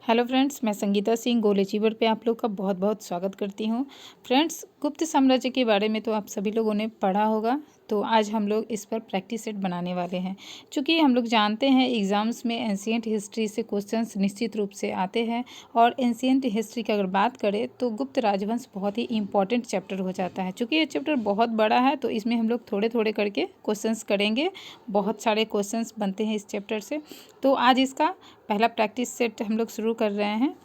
Hello friends, मैं संगीता सिंह गोल achiever पे आप लोग का बहुत बहुत स्वागत करती हूँ। फ्रेंड्स, गुप्त साम्राज्य के बारे में तो आप सभी लोगों ने पढ़ा होगा, तो आज हम लोग इस पर प्रैक्टिस सेट बनाने वाले हैं। क्योंकि हम लोग जानते हैं एग्ज़ाम्स में एंशिएंट हिस्ट्री से क्वेश्चंस निश्चित रूप से आते हैं, और एंशिएंट हिस्ट्री की अगर बात करें तो गुप्त राजवंश बहुत ही इंपॉर्टेंट चैप्टर हो जाता है। चूँकि ये चैप्टर बहुत बड़ा है तो इसमें हम लोग थोड़े थोड़े करके क्वेश्चंस करेंगे। बहुत सारे क्वेश्चंस बनते हैं इस चैप्टर से। तो आज इसका पहला प्रैक्टिस सेट हम लोग शुरू कर रहे हैं।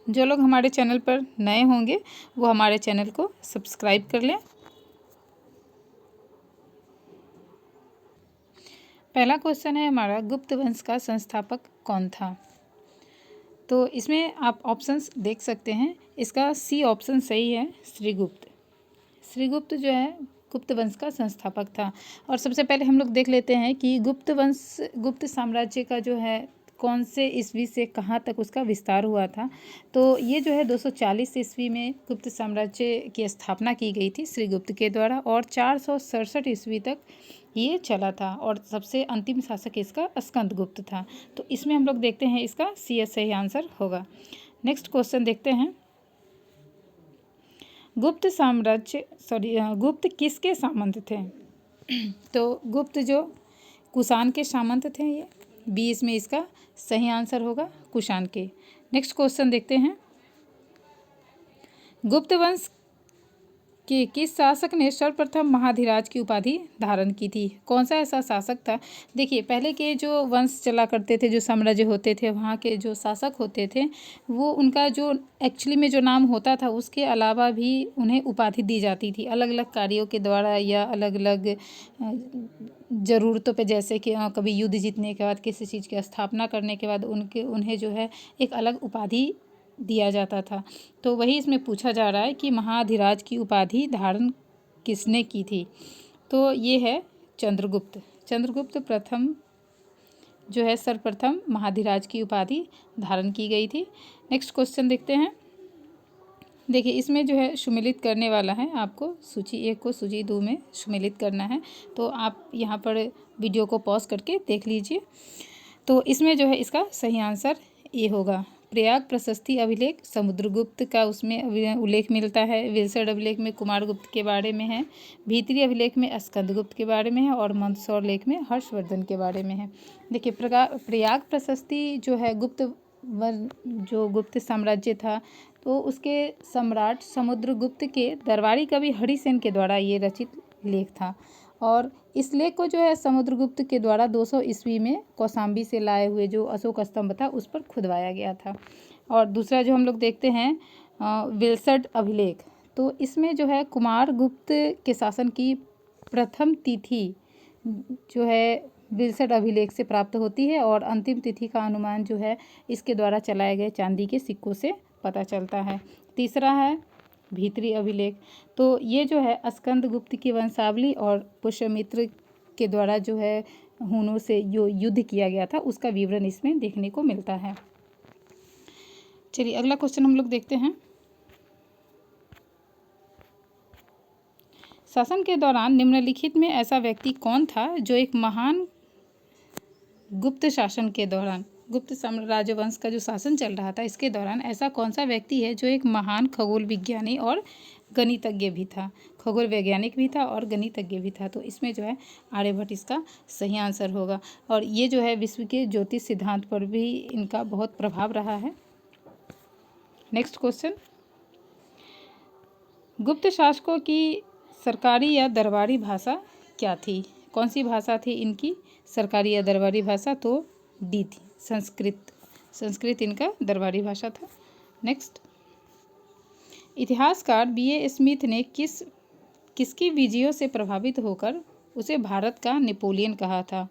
जो लोग हमारे चैनल पर नए होंगे वो हमारे चैनल को सब्सक्राइब कर लें। पहला क्वेश्चन है हमारा, गुप्त वंश का संस्थापक कौन था। तो इसमें आप ऑप्शंस देख सकते हैं। इसका सी ऑप्शन सही है, श्रीगुप्त। श्रीगुप्त जो है गुप्त वंश का संस्थापक था। और सबसे पहले हम लोग देख लेते हैं कि गुप्त वंश, गुप्त साम्राज्य का जो है कौन से ईस्वी से कहाँ तक उसका विस्तार हुआ था। तो ये जो है 240 ईस्वी में गुप्त साम्राज्य की स्थापना की गई थी श्रीगुप्त के द्वारा, और 467 ईस्वी तक ये चला था। और सबसे अंतिम शासक इसका स्कंदगुप्त था। तो इसमें हम लोग देखते हैं इसका सी सही आंसर होगा। नेक्स्ट क्वेश्चन देखते हैं। गुप्त किसके सामंत थे। तो गुप्त जो कुषाण के सामंत थे, ये बी इसमें इसका सही आंसर होगा, कुषाण के। नेक्स्ट क्वेश्चन देखते हैं। गुप्त वंश कि किस शासक ने सर्वप्रथम महाधिराज की उपाधि धारण की थी। कौन सा ऐसा शासक था। देखिए, पहले के जो वंश चला करते थे, जो साम्राज्य होते थे, वहाँ के जो शासक होते थे, वो उनका जो एक्चुअली में जो नाम होता था उसके अलावा भी उन्हें उपाधि दी जाती थी अलग अलग कार्यों के द्वारा, या अलग अलग ज़रूरतों पे, जैसे कि कभी युद्ध जीतने के बाद, किसी चीज़ की स्थापना करने के बाद उन्हें जो है एक अलग उपाधि दिया जाता था। तो वही इसमें पूछा जा रहा है कि महाधिराज की उपाधि धारण किसने की थी। तो ये है चंद्रगुप्त। चंद्रगुप्त प्रथम जो है सर्वप्रथम महाधिराज की उपाधि धारण की गई थी। नेक्स्ट क्वेश्चन देखते हैं। देखिए, इसमें जो है सुमेलित करने वाला है, आपको सूची 1 को सूची 2 में सुमेलित करना है। तो आप यहाँ पर वीडियो को पॉज करके देख लीजिए। तो इसमें जो है इसका सही आंसर ये होगा। प्रयाग प्रशस्ति अभिलेख समुद्रगुप्त का उसमें उल्लेख मिलता है। विल्सड अभिलेख में कुमारगुप्त के बारे में है। भीतरी अभिलेख में स्कंदगुप्त के बारे में है, और मंदसौर लेख में हर्षवर्धन के बारे में है। देखिए, प्रयाग प्रशस्ति जो है जो गुप्त साम्राज्य था, तो उसके सम्राट समुद्रगुप्त के दरबारी कवि हरिसेन के द्वारा ये रचित लेख था। और इस लेख को जो है समुद्रगुप्त के द्वारा 200 ईस्वी में कौशाम्बी से लाए हुए जो अशोक स्तंभ था उस पर खुदवाया गया था। और दूसरा जो हम लोग देखते हैं विल्सड अभिलेख, तो इसमें जो है कुमारगुप्त के शासन की प्रथम तिथि जो है विल्सड अभिलेख से प्राप्त होती है, और अंतिम तिथि का अनुमान जो है इसके द्वारा चलाए गए चांदी के सिक्कों से पता चलता है। तीसरा है भीतरी अभिलेख। तो ये जो है स्कंदगुप्त की वंशावली और पुष्यमित्र के द्वारा जो है हुनों से जो युद्ध किया गया था उसका विवरण इसमें देखने को मिलता है। चलिए, अगला क्वेश्चन हम लोग देखते हैं। शासन के दौरान निम्नलिखित में ऐसा व्यक्ति कौन था जो एक महान गुप्त शासन के दौरान, गुप्त साम्राज्य वंश का जो शासन चल रहा था इसके दौरान ऐसा कौन सा व्यक्ति है जो एक महान खगोल विज्ञानी और गणितज्ञ भी था। खगोल वैज्ञानिक भी था और गणितज्ञ भी था। तो इसमें जो है आर्यभट्ट इसका सही आंसर होगा। और ये जो है विश्व के ज्योतिष सिद्धांत पर भी इनका बहुत प्रभाव रहा है। Next question. गुप्त शासकों की सरकारी या दरबारी भाषा क्या थी। कौन सी भाषा थी इनकी सरकारी या दरबारी भाषा। तो डी थी, संस्कृत। संस्कृत इनका दरबारी भाषा था। नेक्स्ट, इतिहासकार बीए स्मिथ ने किसकी विजयों से प्रभावित होकर उसे भारत का नेपोलियन कहा था।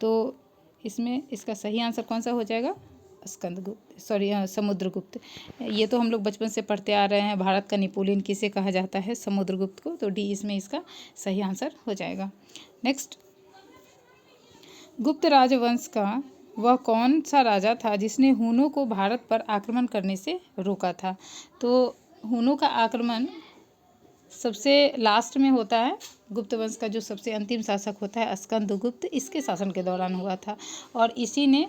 तो इसमें इसका सही आंसर कौन सा हो जाएगा, समुद्रगुप्त। ये तो हम लोग बचपन से पढ़ते आ रहे हैं, भारत का नेपोलियन किसे कहा जाता है, समुद्रगुप्त को। तो डी इसमें इसका सही आंसर हो जाएगा। नेक्स्ट, गुप्त राजवंश का वह कौन सा राजा था जिसने हुनों को भारत पर आक्रमण करने से रोका था। तो हुनों का आक्रमण सबसे लास्ट में होता है। गुप्त वंश का जो सबसे अंतिम शासक होता है स्कंदगुप्त, इसके शासन के दौरान हुआ था। और इसी ने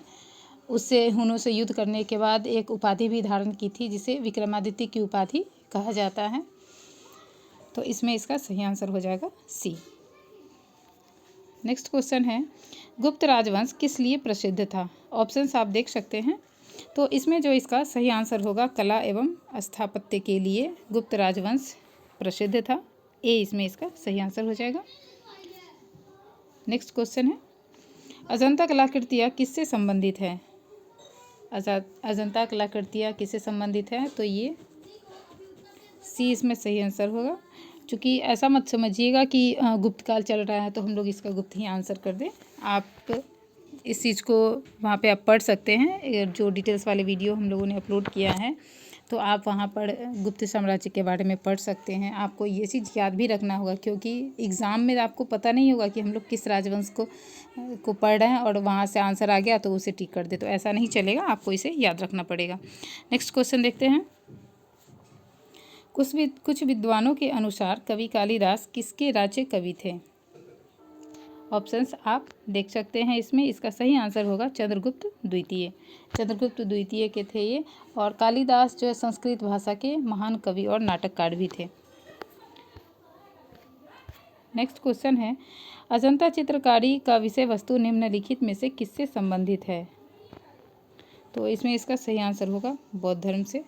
उससे हुनों से युद्ध करने के बाद एक उपाधि भी धारण की थी जिसे विक्रमादित्य की उपाधि कहा जाता है। तो इसमें इसका सही आंसर हो जाएगा सी। नेक्स्ट क्वेश्चन है, गुप्त राजवंश किस लिए प्रसिद्ध था? ऑप्शंस आप देख सकते हैं। तो इसमें जो इसका सही आंसर होगा, कला एवं स्थापत्य के लिए गुप्त राजवंश प्रसिद्ध था। ए इसमें इसका सही आंसर हो जाएगा। नेक्स्ट क्वेश्चन है, अजंता कलाकृतियाँ किससे संबंधित है? अजंता कलाकृतियाँ किससे संबंधित है? तो ये सी इसमें सही आंसर होगा। चूँकि ऐसा मत समझिएगा कि गुप्त काल चल रहा है तो हम लोग इसका गुप्त ही आंसर कर दें। आप इस चीज़ को वहाँ पे आप पढ़ सकते हैं, जो डिटेल्स वाले वीडियो हम लोगों ने अपलोड किया है तो आप वहाँ पर गुप्त साम्राज्य के बारे में पढ़ सकते हैं। आपको ये चीज़ याद भी रखना होगा, क्योंकि एग्ज़ाम में आपको पता नहीं होगा कि हम लोग किस राजवंश को पढ़ रहे हैं और वहाँ से आंसर आ गया तो उसे टिक कर दे, तो ऐसा नहीं चलेगा, आपको इसे याद रखना पड़ेगा। नेक्स्ट क्वेश्चन देखते हैं, कुछ विद्वानों के अनुसार कवि कालिदास किसके राज्य कवि थे? ऑप्शंस आप देख सकते हैं इसमें। इसका सही आंसर होगा चंद्रगुप्त द्वितीय। चंद्रगुप्त द्वितीय के थे ये, और कालिदास जो है संस्कृत भाषा के महान कवि और नाटककार भी थे। नेक्स्ट क्वेश्चन है, अजंता चित्रकारी का विषय वस्तु निम्नलिखित में से किससे संबंधित है? तो इसमें इसका सही आंसर होगा बौद्ध धर्म से।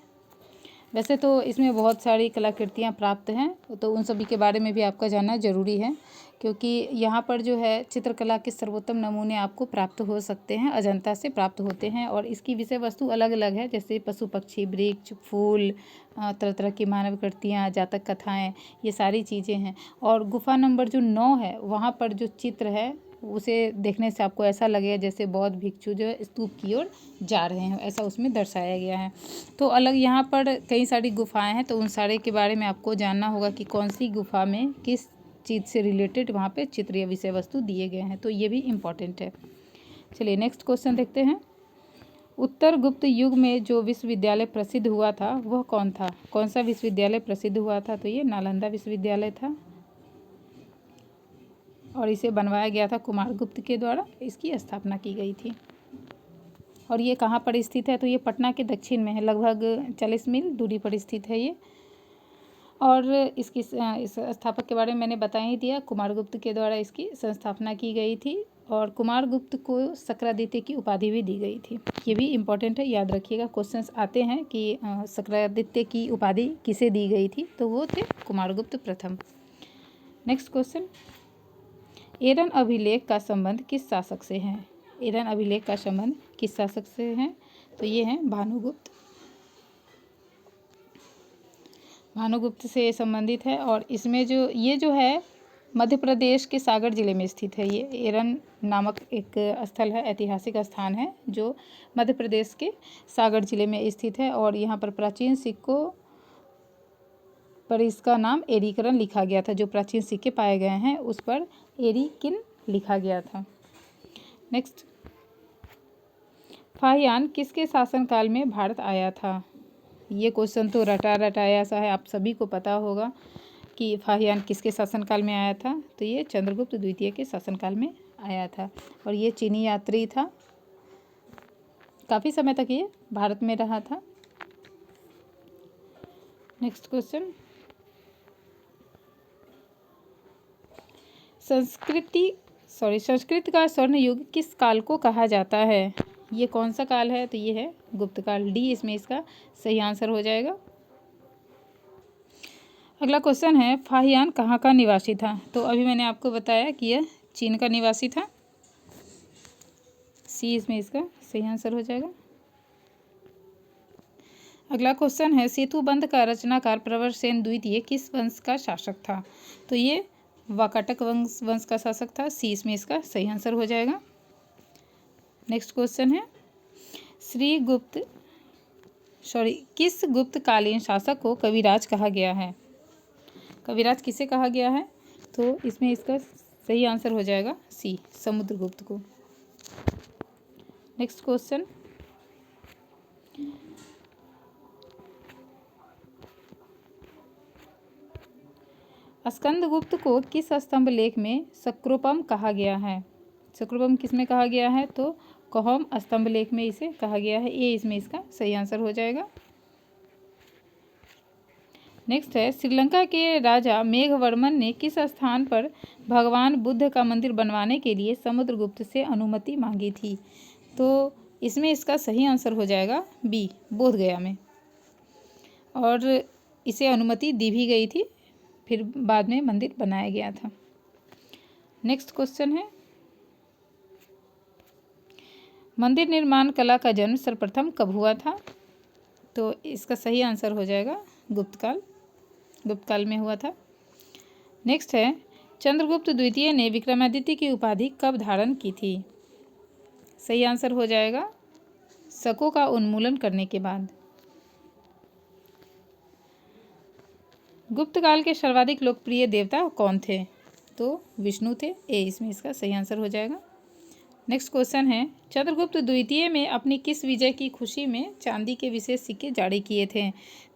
वैसे तो इसमें बहुत सारी कलाकृतियाँ प्राप्त हैं, तो उन सभी के बारे में भी आपका जानना जरूरी है, क्योंकि यहाँ पर जो है चित्रकला के सर्वोत्तम नमूने आपको प्राप्त हो सकते हैं, अजंता से प्राप्त होते हैं। और इसकी विषय वस्तु अलग अलग है, जैसे पशु पक्षी, वृक्ष, फूल, तरह तरह की मानव कृतियाँ, जातक कथाएँ, ये सारी चीज़ें हैं। और गुफा नंबर जो 9 है वहाँ पर जो चित्र है उसे देखने से आपको ऐसा लगेगा जैसे बौद्ध भिक्षु जो है स्तूप की ओर जा रहे हैं, ऐसा उसमें दर्शाया गया है। तो अलग यहाँ पर कई सारी गुफाएं हैं, तो उन सारे के बारे में आपको जानना होगा कि कौन सी गुफा में किस चीज़ से रिलेटेड वहाँ पे चित्र या विषय वस्तु दिए गए हैं, तो ये भी इम्पॉर्टेंट है। चलिए नेक्स्ट क्वेश्चन देखते हैं, उत्तर गुप्त युग में जो विश्वविद्यालय प्रसिद्ध हुआ था वह कौन था? कौन सा विश्वविद्यालय प्रसिद्ध हुआ था? तो ये नालंदा विश्वविद्यालय था, और इसे बनवाया गया था कुमारगुप्त के द्वारा, इसकी स्थापना की गई थी। और ये कहाँ पर स्थित है? तो ये पटना के दक्षिण में है, लगभग 40 मील दूरी पर स्थित है ये। और इसकी इस स्थापक के बारे में मैंने बता ही दिया, कुमारगुप्त के द्वारा इसकी संस्थापना की गई थी, और कुमारगुप्त को शक्रादित्य की उपाधि भी दी गई थी। ये भी इम्पोर्टेंट है, याद रखिएगा, क्वेश्चंस आते हैं कि शक्रादित्य की उपाधि किसे दी गई थी, तो वो थे कुमारगुप्त प्रथम। नेक्स्ट क्वेश्चन, एरन अभिलेख का संबंध किस शासक से है? एरन अभिलेख का संबंध किस शासक से है? तो ये हैं भानुगुप्त। भानुगुप्त से संबंधित है, और इसमें जो है मध्य प्रदेश के सागर जिले में स्थित है। ये एरन नामक एक स्थल है, ऐतिहासिक स्थान है जो मध्य प्रदेश के सागर जिले में स्थित है। और यहाँ पर प्राचीन सिक्कों पर इसका नाम एरिकरन लिखा गया था। जो प्राचीन सिक्के पाए गए हैं उस पर एरिकिन लिखा गया था। नेक्स्ट, फाहियान किसके शासनकाल में भारत आया था? ये क्वेश्चन तो रटाया सा है, आप सभी को पता होगा कि फाहियान किसके शासनकाल में आया था। तो ये चंद्रगुप्त द्वितीय के शासनकाल में आया था, और ये चीनी यात्री था, काफ़ी समय तक ये भारत में रहा था। नेक्स्ट क्वेश्चन, संस्कृत का स्वर्ण युग किस काल को कहा जाता है? ये कौन सा काल है? तो ये है गुप्त काल। डी इसमें इसका सही आंसर हो जाएगा। अगला क्वेश्चन है, फाहियान कहाँ का निवासी था? तो अभी मैंने आपको बताया कि यह चीन का निवासी था। सी इसमें इसका सही आंसर हो जाएगा। अगला क्वेश्चन है, सेतुबंध का रचनाकार प्रवरसेन द्वितीय किस वंश का शासक था? तो ये वाकाटक वंश का शासक था। सी इसमें इसका सही आंसर हो जाएगा। नेक्स्ट क्वेश्चन है, किस गुप्तकालीन शासक को कविराज कहा गया है? कविराज किसे कहा गया है? तो इसमें इसका सही आंसर हो जाएगा सी, समुद्रगुप्त को। नेक्स्ट क्वेश्चन, स्कंदगुप्त को किस स्तंभ लेख में शक्रोपम कहा गया है? शक्रोपम किस में कहा गया है? तो कौम स्तंभ लेख में इसे कहा गया है। ये इसमें इसका सही आंसर हो जाएगा। नेक्स्ट है, श्रीलंका के राजा मेघवर्मन ने किस स्थान पर भगवान बुद्ध का मंदिर बनवाने के लिए समुद्रगुप्त से अनुमति मांगी थी? तो इसमें इसका सही आंसर हो जाएगा बी, बोधगया में। और इसे अनुमति दी भी गई थी, फिर बाद में मंदिर बनाया गया था। नेक्स्ट क्वेश्चन है, मंदिर निर्माण कला का जन्म सर्वप्रथम कब हुआ था? तो इसका सही आंसर हो जाएगा गुप्त काल में हुआ था। नेक्स्ट है, चंद्रगुप्त द्वितीय ने विक्रमादित्य की उपाधि कब धारण की थी? सही आंसर हो जाएगा शकों का उन्मूलन करने के बाद। गुप्त काल के सर्वाधिक लोकप्रिय देवता कौन थे? तो विष्णु थे। ए इसमें इसका सही आंसर हो जाएगा। नेक्स्ट क्वेश्चन है, चंद्रगुप्त द्वितीय में अपनी किस विजय की खुशी में चांदी के विशेष सिक्के जारी किए थे?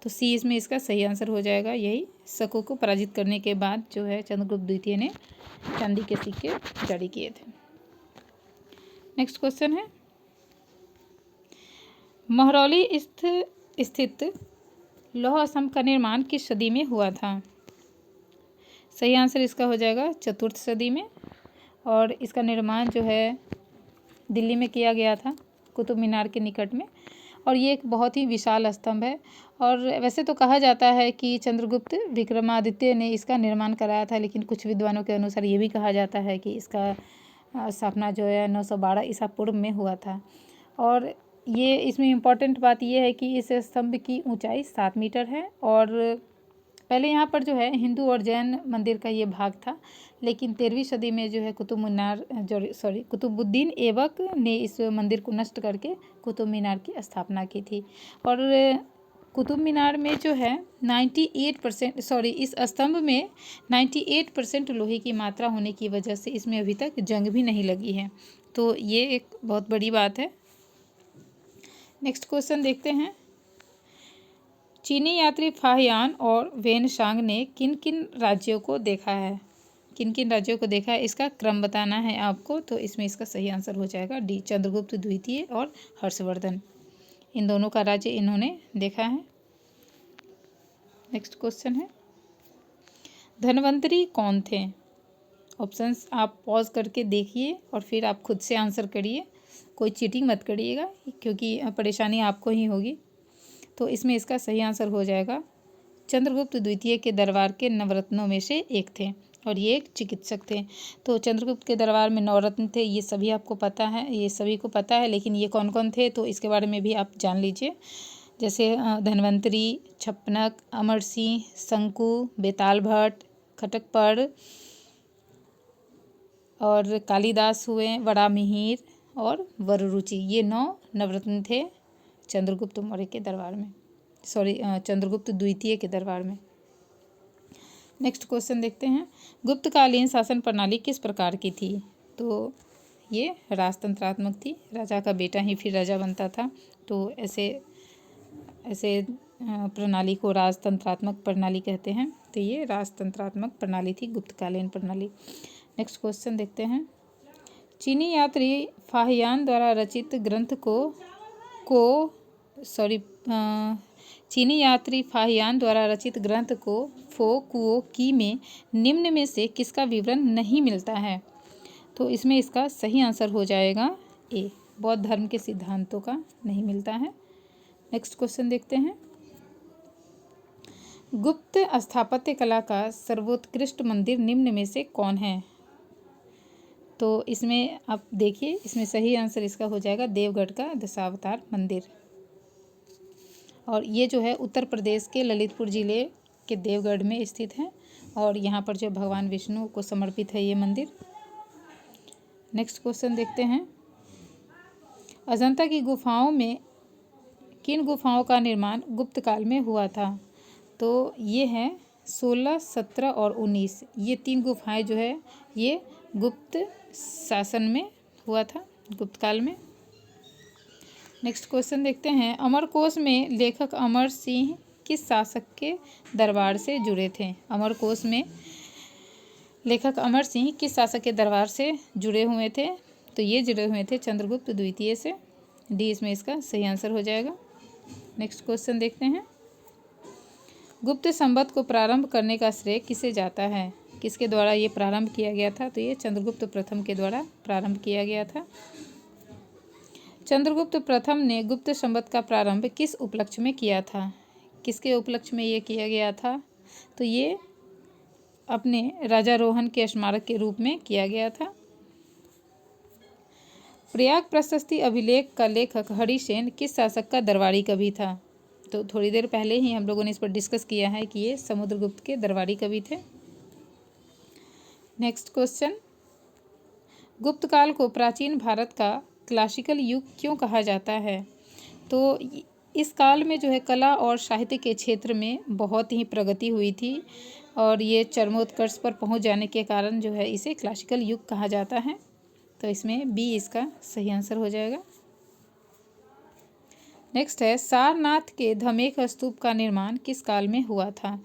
तो सी इसमें इसका सही आंसर हो जाएगा। यही शकों को पराजित करने के बाद जो है चंद्रगुप्त द्वितीय ने चांदी के सिक्के जारी किए थे। नेक्स्ट क्वेश्चन है, महरौली स्थित लौह स्तंभ का निर्माण किस सदी में हुआ था? सही आंसर इसका हो जाएगा चतुर्थ सदी में। और इसका निर्माण जो है दिल्ली में किया गया था, कुतुब मीनार के निकट में। और ये एक बहुत ही विशाल स्तंभ है। और वैसे तो कहा जाता है कि चंद्रगुप्त विक्रमादित्य ने इसका निर्माण कराया था, लेकिन कुछ विद्वानों के अनुसार ये भी कहा जाता है कि इसका स्थापना जो है 912 ईसा पूर्व में हुआ था। और ये इसमें इम्पॉर्टेंट बात ये है कि इस स्तंभ की ऊंचाई 7 मीटर है। और पहले यहाँ पर जो है हिंदू और जैन मंदिर का ये भाग था, लेकिन 13वीं सदी में जो है कुतुबुद्दीन ऐबक ने इस मंदिर को नष्ट करके कुतुब मीनार की स्थापना की थी। और कुतुब मीनार में जो है 98% इस स्तंभ में 98% लोहे की मात्रा होने की वजह से इसमें अभी तक जंग भी नहीं लगी है। तो ये एक बहुत बड़ी बात है। नेक्स्ट क्वेश्चन देखते हैं, चीनी यात्री फाहियान और वेनसांग ने किन किन राज्यों को देखा है? इसका क्रम बताना है आपको। तो इसमें इसका सही आंसर हो जाएगा डी, चंद्रगुप्त द्वितीय और हर्षवर्धन, इन दोनों का राज्य इन्होंने देखा है। नेक्स्ट क्वेश्चन है, धन्वंतरी कौन थे? ऑप्शंस आप पॉज करके देखिए और फिर आप खुद से आंसर करिए। कोई चीटिंग मत करिएगा, क्योंकि परेशानी आपको ही होगी। तो इसमें इसका सही आंसर हो जाएगा चंद्रगुप्त द्वितीय के दरबार के नवरत्नों में से एक थे, और ये एक चिकित्सक थे। तो चंद्रगुप्त के दरबार में 9 रत्न थे, ये सभी आपको पता है, ये सभी को पता है, लेकिन ये कौन कौन थे तो इसके बारे में भी आप जान लीजिए। जैसे धन्वंतरी, छप्पनक, अमर सिंह, शंकु, बेताल भट्ट, खटकपर और कालिदास हुए, वरामिहिर और वररुचि, ये 9 नवरत्न थे चंद्रगुप्त मौर्य के दरबार में, चंद्रगुप्त द्वितीय के दरबार में। नेक्स्ट क्वेश्चन देखते हैं, गुप्तकालीन शासन प्रणाली किस प्रकार की थी? तो ये राजतंत्रात्मक थी, राजा का बेटा ही फिर राजा बनता था। तो ऐसे प्रणाली को राजतंत्रात्मक प्रणाली कहते हैं। तो ये राजतंत्रात्मक प्रणाली थी गुप्तकालीन प्रणाली। नेक्स्ट क्वेश्चन देखते हैं, चीनी यात्री फाहियान द्वारा रचित ग्रंथ को फो कुओ की में निम्न में से किसका विवरण नहीं मिलता है? तो इसमें इसका सही आंसर हो जाएगा ए, बौद्ध धर्म के सिद्धांतों का नहीं मिलता है। नेक्स्ट क्वेश्चन देखते हैं, गुप्त स्थापत्य कला का सर्वोत्कृष्ट मंदिर निम्न में से कौन है? तो इसमें आप देखिए, इसमें सही आंसर इसका हो जाएगा देवगढ़ का दशावतार मंदिर। और ये जो है उत्तर प्रदेश के ललितपुर ज़िले के देवगढ़ में स्थित है, और यहाँ पर जो भगवान विष्णु को समर्पित है ये मंदिर। नेक्स्ट क्वेश्चन देखते हैं, अजंता की गुफाओं में किन गुफाओं का निर्माण गुप्त काल में हुआ था? तो ये हैं 16, 17 और 19, ये 3 गुफाएं जो है ये गुप्त शासन में हुआ था, गुप्त काल में। नेक्स्ट क्वेश्चन देखते हैं, अमरकोश में लेखक अमर सिंह किस शासक के दरबार से जुड़े थे? अमरकोश में लेखक अमर सिंह किस शासक के दरबार से जुड़े हुए थे? तो ये जुड़े हुए थे चंद्रगुप्त द्वितीय से। डी इसमें इसका सही आंसर हो जाएगा। नेक्स्ट क्वेश्चन देखते हैं। गुप्त संवत को प्रारंभ करने का श्रेय किसे जाता है? किसके द्वारा ये प्रारंभ किया गया था? तो ये चंद्रगुप्त प्रथम के द्वारा प्रारंभ किया गया था। चंद्रगुप्त प्रथम ने गुप्त संवत का प्रारंभ किस उपलक्ष्य में किया था? किसके उपलक्ष्य में ये किया गया था? तो ये अपने राजारोहण के स्मारक के रूप में किया गया था। प्रयाग प्रशस्ति अभिलेख का लेखक हरिसेन किस शासक का दरबारी कवि था? तो थोड़ी देर पहले ही हम लोगों ने इस पर डिस्कस किया है कि ये समुद्रगुप्त के दरबारी कवि थे। नेक्स्ट क्वेश्चन, गुप्त काल को प्राचीन भारत का क्लासिकल युग क्यों कहा जाता है? तो इस काल में जो है कला और साहित्य के क्षेत्र में बहुत ही प्रगति हुई थी और ये चरमोत्कर्ष पर पहुंच जाने के कारण जो है इसे क्लासिकल युग कहा जाता है। तो इसमें बी इसका सही आंसर हो जाएगा। नेक्स्ट है, सारनाथ के धमेख स्तूप का निर्माण किस काल में हुआ था?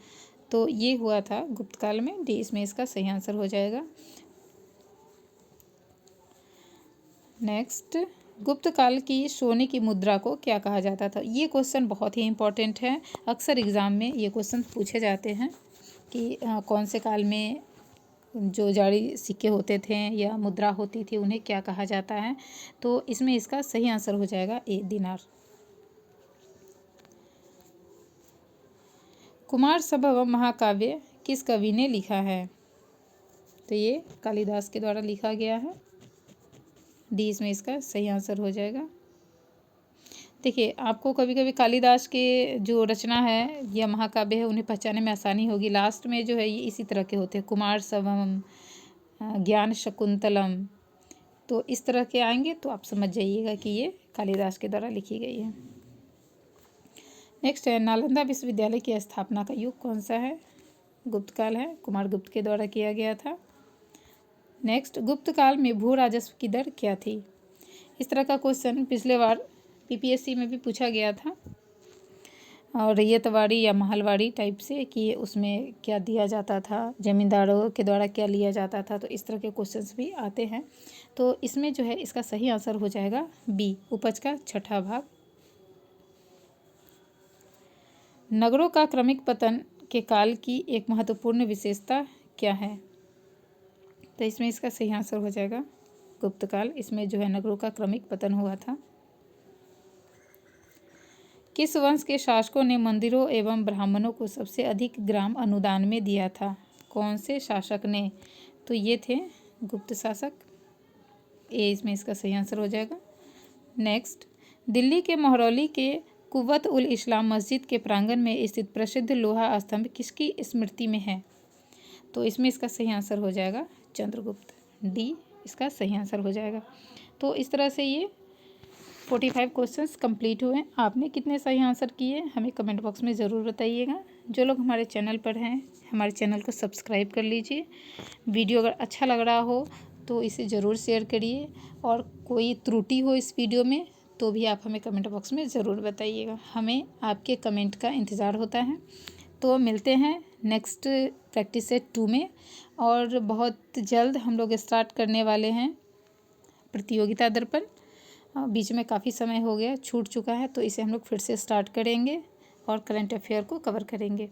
तो ये हुआ था गुप्त काल में। डी इसमें इसका सही आंसर हो जाएगा। नेक्स्ट, गुप्त काल की सोने की मुद्रा को क्या कहा जाता था? ये क्वेश्चन बहुत ही इंपॉर्टेंट है। अक्सर एग्जाम में ये क्वेश्चन पूछे जाते हैं कि कौन से काल में जो जारी सिक्के होते थे या मुद्रा होती थी उन्हें क्या कहा जाता है? तो इसमें इसका सही आंसर हो जाएगा ए, दिनार। कुमार संभवम महाकाव्य किस कवि ने लिखा है? तो ये कालिदास के द्वारा लिखा गया है। डी इसमें इसका सही आंसर हो जाएगा। देखिए, आपको कभी कभी कालिदास के जो रचना है या महाकाव्य है उन्हें पहचानने में आसानी होगी। लास्ट में जो है ये इसी तरह के होते हैं, कुमार संभवम, ज्ञान शकुंतलम, तो इस तरह के आएंगे तो आप समझ जाइएगा कि ये कालिदास के द्वारा लिखी गई है। नेक्स्ट है, नालंदा विश्वविद्यालय की स्थापना का युग कौन सा है? गुप्त काल है, कुमार गुप्त के द्वारा किया गया था। नेक्स्ट, गुप्त काल में भू राजस्व की दर क्या थी? इस तरह का क्वेश्चन पिछले बार पीपीएससी में भी पूछा गया था, और रैयतवाड़ी या महलवाड़ी टाइप से कि उसमें क्या दिया जाता था, जमींदारों के द्वारा क्या लिया जाता था, तो इस तरह के क्वेश्चंस भी आते हैं। तो इसमें जो है इसका सही आंसर हो जाएगा बी, उपज का छठा भाग। नगरों का क्रमिक पतन के काल की एक महत्वपूर्ण विशेषता क्या है? तो इसमें इसका सही आंसर हो जाएगा गुप्त काल। इसमें जो है नगरों का क्रमिक पतन हुआ था। किस वंश के शासकों ने मंदिरों एवं ब्राह्मणों को सबसे अधिक ग्राम अनुदान में दिया था? कौन से शासक ने? तो ये थे गुप्त शासक। ए इसमें इसका सही आंसर हो जाएगा। नेक्स्ट, दिल्ली के महरौली के कुव्वत उल इस्लाम मस्जिद के प्रांगण में स्थित प्रसिद्ध लोहा स्तंभ किसकी स्मृति में है? तो इसमें इसका सही आंसर हो जाएगा चंद्रगुप्त। डी इसका सही आंसर हो जाएगा। तो इस तरह से ये 45 क्वेश्चंस कंप्लीट हुए। आपने कितने सही आंसर किए हमें कमेंट बॉक्स में ज़रूर बताइएगा। जो लोग हमारे चैनल पर हैं हमारे चैनल को सब्सक्राइब कर लीजिए। वीडियो अगर अच्छा लग रहा हो तो इसे ज़रूर शेयर करिए, और कोई त्रुटि हो इस वीडियो में तो भी आप हमें कमेंट बॉक्स में ज़रूर बताइएगा। हमें आपके कमेंट का इंतज़ार होता है। तो मिलते हैं नेक्स्ट प्रैक्टिस सेट 2 में, और बहुत जल्द हम लोग स्टार्ट करने वाले हैं प्रतियोगिता दर्पण। बीच में काफ़ी समय हो गया, छूट चुका है, तो इसे हम लोग फिर से स्टार्ट करेंगे और करंट अफेयर को कवर करेंगे।